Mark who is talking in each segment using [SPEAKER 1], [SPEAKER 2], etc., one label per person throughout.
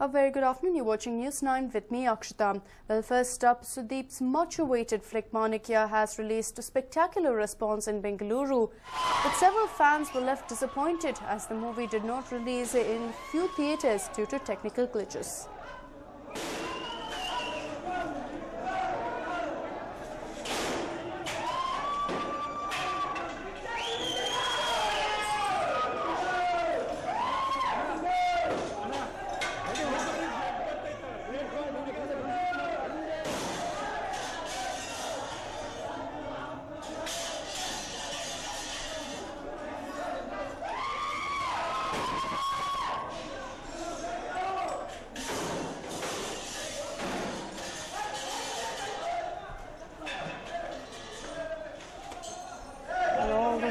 [SPEAKER 1] A very good afternoon. You're watching News 9 with me, Akshita. Well, first up, Sudeep's much-awaited flick Manikya has released a spectacular response in Bengaluru. But several fans were left disappointed as the movie did not release in few theatres due to technical glitches.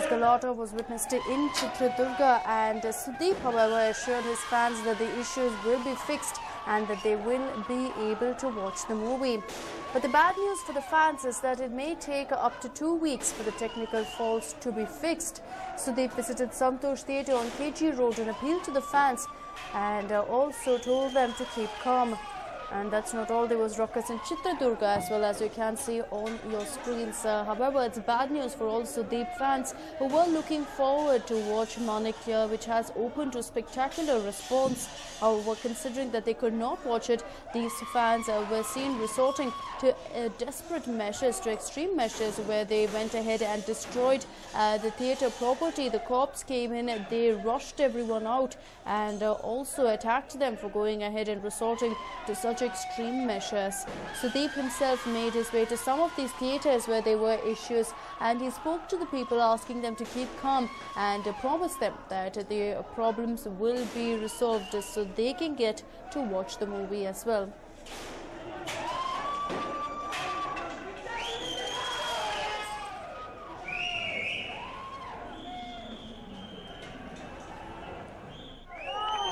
[SPEAKER 1] Galata was witnessed in Chitradurga, and Sudeep, however, assured his fans that the issues will be fixed and that they will be able to watch the movie. But the bad news for the fans is that it may take up to 2 weeks for the technical faults to be fixed. Sudeep visited Santosh Theatre on KG Road and appealed to the fans and also told them to keep calm. And that's not all. There was ruckus in Chitradurga as well, as you can see on your screens. However, it's bad news for all Sudeep fans who were looking forward to watch Manikya, which has opened to a spectacular response. However, considering that they could not watch it, these fans were seen resorting to desperate measures, to extreme measures, where they went ahead and destroyed the theatre property. The cops came in, they rushed everyone out and also attacked them for going ahead and resorting to such extreme measures. Sudeep himself made his way to some of these theatres where there were issues, and he spoke to the people, asking them to keep calm and promised them that the problems will be resolved so they can get to watch the movie as well.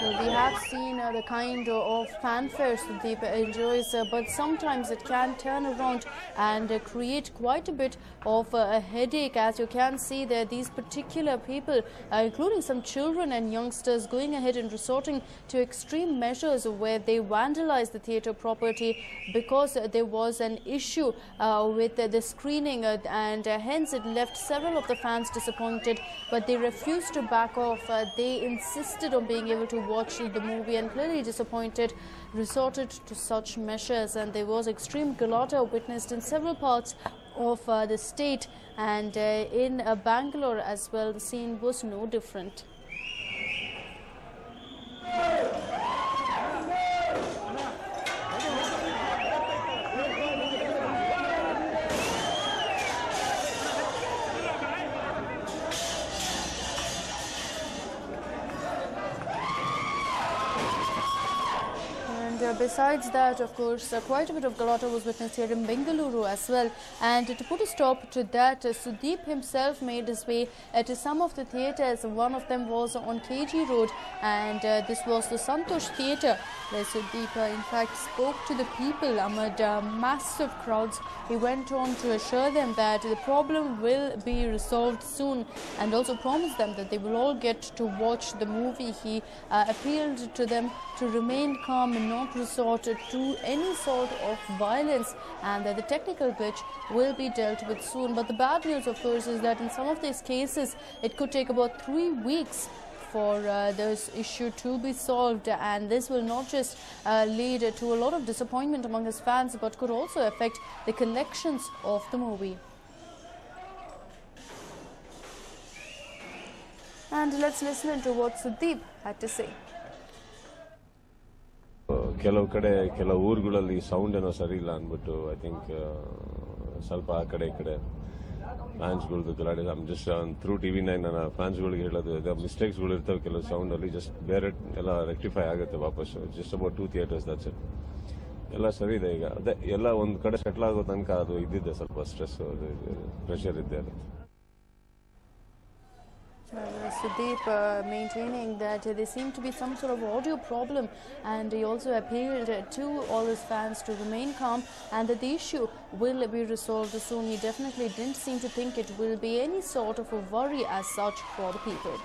[SPEAKER 1] We have seen the kind of fanfare Sudeep enjoys, but sometimes it can turn around and create quite a bit of a headache. As you can see there, these particular people, including some children and youngsters, going ahead and resorting to extreme measures where they vandalize the theatre property because there was an issue with the screening, and hence it left several of the fans disappointed, but they refused to back off. They insisted on being able to watch the movie and, clearly disappointed, resorted to such measures, and there was extreme galata witnessed in several parts of the state, and in Bangalore as well the scene was no different. Besides that, of course, quite a bit of galata was witnessed here in Bengaluru as well. And to put a stop to that, Sudeep himself made his way to some of the theatres. One of them was on KG Road, and this was the Santosh Theatre, where Sudeep in fact spoke to the people amid massive crowds. He went on to assure them that the problem will be resolved soon, and also promised them that they will all get to watch the movie. He appealed to them to remain calm and not resort to any sort of violence, and that the technical glitch will be dealt with soon. But the bad news, of course, is that in some of these cases it could take about 3 weeks for this issue to be solved, and this will not just lead to a lot of disappointment among his fans, but could also affect the collections of the movie. And let's listen to what Sudeep had to say.
[SPEAKER 2] ಕೆಲವು ಕಡೆ ಕೆಲವು ಊರುಗಳಲ್ಲಿ sound ಏನೋ ಸರಿ ಇಲ್ಲ ಅಂದ್ಬಿಟ್ಟು I think ಸ್ವಲ್ಪ ಆ ಕಡೆ ಈ ಕಡೆ ಫ್ಯಾನ್ಸ್ಗಳದ್ದು ಗಲಾಟೆ. ಜಸ್ಟ್ ಥ್ರೂ TV9 ನನ್ನ ಫ್ಯಾನ್ಸ್ಗಳಿಗೆ ಹೇಳೋದು, ಮಿಸ್ಟೇಕ್ಸ್ಗಳು ಇರ್ತವೆ ಕೆಲವು ಸೌಂಡಲ್ಲಿ, ಜಸ್ಟ್ ಬೇರೆ ಎಲ್ಲ ರೆಕ್ಟಿಫೈ ಆಗುತ್ತೆ ವಾಪಸ್ಸು. Just about 2 theatres, that's it. ಎಲ್ಲ ಸರಿ ಇದೆ ಈಗ. ಅದೇ ಎಲ್ಲ ಒಂದು ಕಡೆ ಸೆಟ್ಲ್ ಆಗೋ ತನಕ ಅದು ಇದ್ದಿದ್ದೆ, ಸ್ವಲ್ಪ ಸ್ಟ್ರೆಸ್, ಪ್ರೆಷರ್ ಇದ್ದೇ ಇರುತ್ತೆ.
[SPEAKER 1] Sudeep maintaining that there seemed to be some sort of audio problem, and he also appealed to all his fans to remain calm and that the issue will be resolved soon. He definitely didn't seem to think it will be any sort of a worry as such for the people.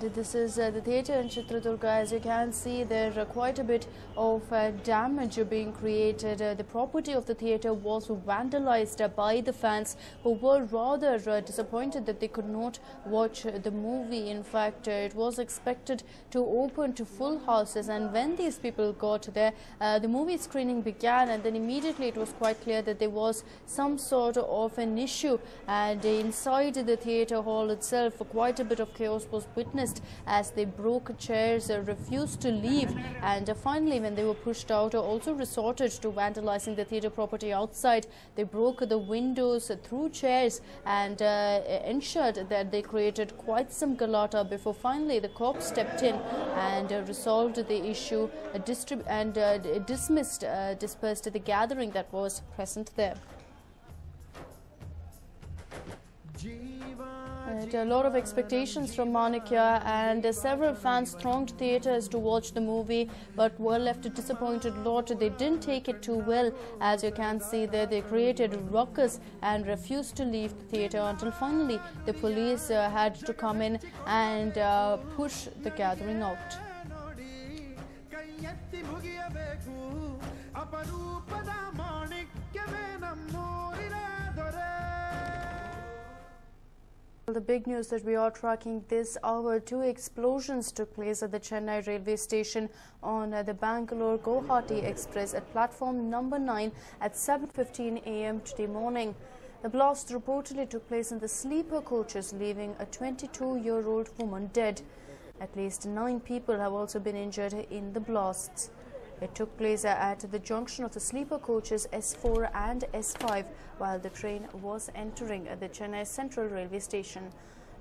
[SPEAKER 1] And this is the theatre in Chitradurga. As you can see, there are quite a bit of damage being created. The property of the theatre was vandalized by the fans, who were rather disappointed that they could not watch the movie. In fact, it was expected to open to full houses, and when these people got there, the movie screening began, and then immediately it was quite clear that there was some sort of an issue, and inside the theatre hall itself quite a bit of chaos was witnessed as they broke chairs, refused to leave, and finally when they were pushed out, also resorted to vandalizing the theatre property outside. They broke the windows, threw chairs, and ensured that they created quite some galata before finally the cops stepped in and resolved the issue and dispersed the gathering that was present there. A lot of expectations from Manikya, and several fans thronged theatres to watch the movie, but were left a disappointed lot. They didn't take it too well. As you can see there, they created ruckus and refused to leave the theatre until finally the police had to come in and push the gathering out. The big news that we are tracking this hour: 2 explosions took place at the Chennai railway station on the Bangalore-Guwahati Express at platform number 9 at 7:15 a.m. today morning. The blast reportedly took place in the sleeper coaches, leaving a 22-year-old woman dead. At least 9 people have also been injured in the blasts. It took place at the junction of the sleeper coaches S4 and S5 while the train was entering the Chennai Central Railway Station.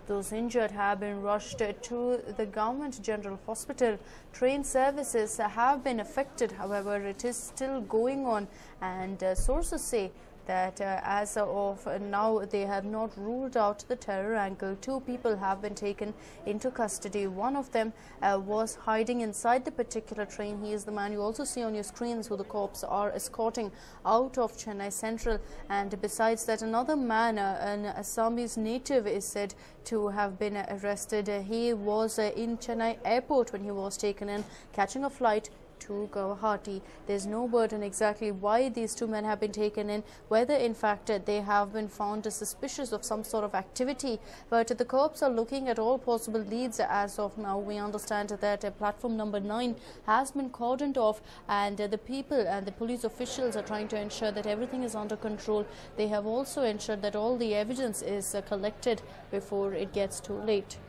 [SPEAKER 1] Those injured have been rushed to the Government General Hospital. Train services have been affected, however, it is still going on, and sources say that as of now they have not ruled out the terror angle. 2 people have been taken into custody. One of them was hiding inside the particular train. He is the man you also see on your screens who the cops are escorting out of Chennai Central. And besides that, another man, an Assamese native, is said to have been arrested. He was in Chennai airport when he was taken in, catching a flight to Guwahati. There's no word on exactly why these 2 men have been taken in, whether in fact they have been found suspicious of some sort of activity, but the cops are looking at all possible leads. As of now, we understand that platform number 9 has been cordoned off, and the people and the police officials are trying to ensure that everything is under control. They have also ensured that all the evidence is collected before it gets too late.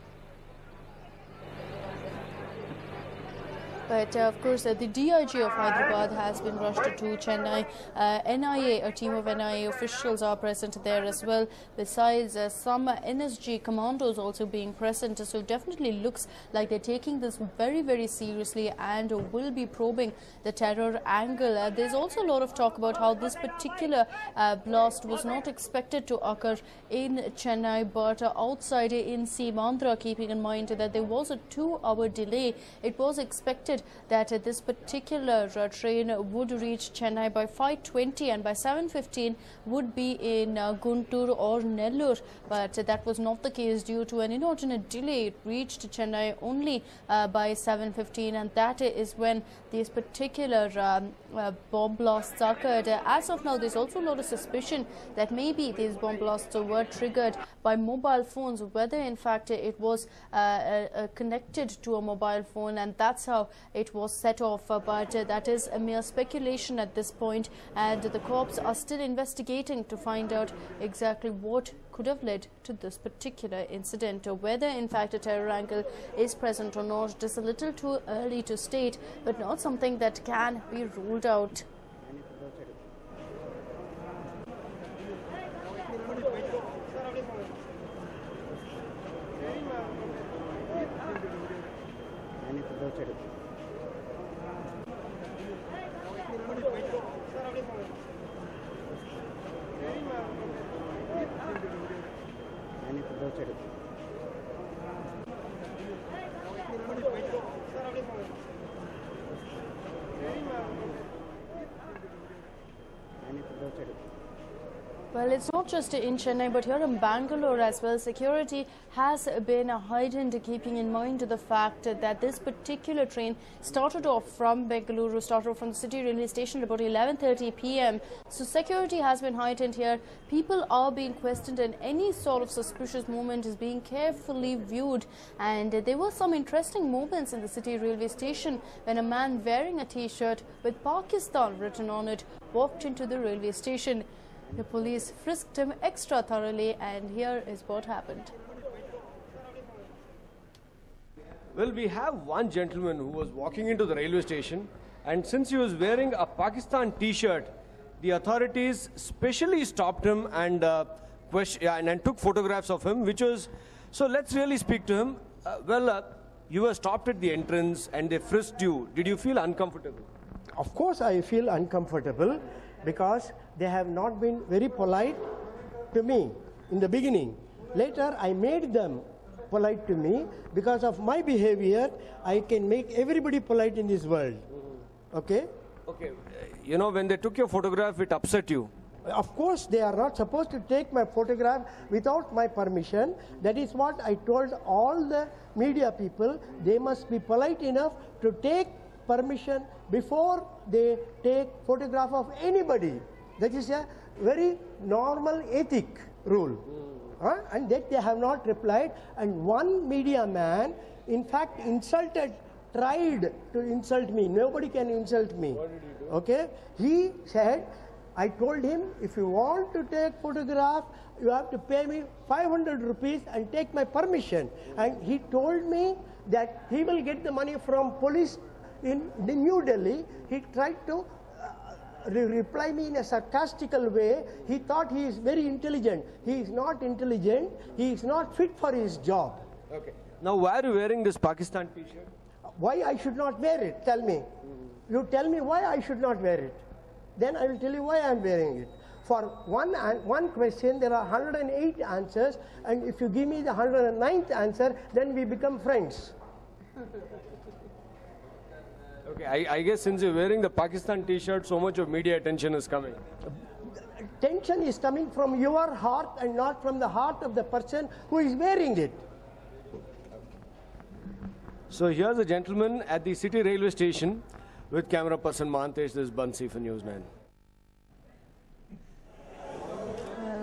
[SPEAKER 1] But of course, the DIG of Hyderabad has been rushed to Chennai. NIA, a team of NIA officials are present there as well, besides some NSG commandos also being present. So definitely looks like they're taking this very, very seriously and will be probing the terror angle. There's also a lot of talk about how this particular blast was not expected to occur in Chennai, but outside in Seemandhra, keeping in mind that there was a 2-hour delay. It was expected that this particular train would reach Chennai by 5:20 and by 7:15 would be in Guntur or Nellore, but that was not the case due to an inordinate delay. It reached Chennai only by 7:15, and that is when these particular bomb blasts occurred. As of now, there's also a lot of suspicion that maybe these bomb blasts were triggered by mobile phones, whether in fact it was connected to a mobile phone, and that's how it was set off, but that is a mere speculation at this point, and the cops are still investigating to find out exactly what could have led to this particular incident. Whether in fact a terror angle is present or not, it is a little too early to state, but not something that can be ruled out. Well, it's not just in Chennai, but here in Bangalore as well. Security has been heightened, keeping in mind the fact that this particular train started off from Bengaluru, started off from the city railway station at about 11:30 p.m. So security has been heightened here. People are being questioned and any sort of suspicious movement is being carefully viewed. And there were some interesting moments in the city railway station when a man wearing a T-shirt with Pakistan written on it walked into the railway station. The police frisked him extra thoroughly, and here is what happened.
[SPEAKER 3] Well, we have one gentleman who was walking into the railway station, and since he was wearing a Pakistan T-shirt, the authorities specially stopped him and took photographs of him, which was... So let's really speak to him. You were stopped at the entrance and they frisked you. Did you feel uncomfortable?
[SPEAKER 4] Of course I feel uncomfortable, because they have not been very polite to me in the beginning. Later I made them polite to me. Because of my behavior, I can make everybody polite in this world. Okay?
[SPEAKER 3] Okay. You know, when they took your photograph, it upset you.
[SPEAKER 4] Of course, they are not supposed to take my photograph without my permission. That is what I told all the media people. They must be polite enough to take permission before they take photograph of anybody. That is a very normal ethic rule. And that they have not replied. And one media man, in fact, tried to insult me. Nobody can insult me.
[SPEAKER 3] What did he do?
[SPEAKER 4] Okay? He said, I told him, if you want to take photograph, you have to pay me 500 rupees and take my permission. And he told me that he will get the money from police in New Delhi. He tried to reply me in a sarcastical way. He thought he is very intelligent. He is not intelligent. He is not fit for his job.
[SPEAKER 3] Okay. Now, why are you wearing this Pakistan T-shirt?
[SPEAKER 4] Why I should not wear it? Tell me. You tell me why I should not wear it. Then I will tell you why I am wearing it. For one question, there are 108 answers. And if you give me the 109th answer, then we become friends.
[SPEAKER 3] Okay, I guess since you're wearing the Pakistan T-shirt, so much of media attention is coming.
[SPEAKER 4] Attention is coming from your heart and not from the heart of the person who is wearing it.
[SPEAKER 3] So here's a gentleman at the city railway station with camera person Mahantesh. This is Bansi for News9.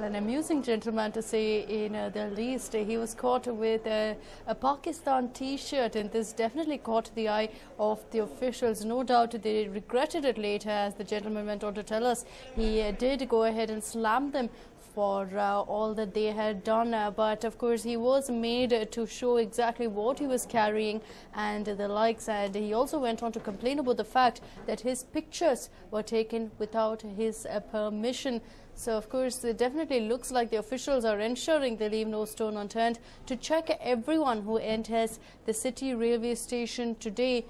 [SPEAKER 1] An amusing gentleman, to say in the least. He was caught with a Pakistan T-shirt, and this definitely caught the eye of the officials. No doubt they regretted it later, as the gentleman went on to tell us. He did go ahead and slam them for all that they had done, but of course he was made to show exactly what he was carrying and the likes, and he also went on to complain about the fact that his pictures were taken without his permission. So of course it definitely looks like the officials are ensuring they leave no stone unturned to check everyone who enters the city railway station today.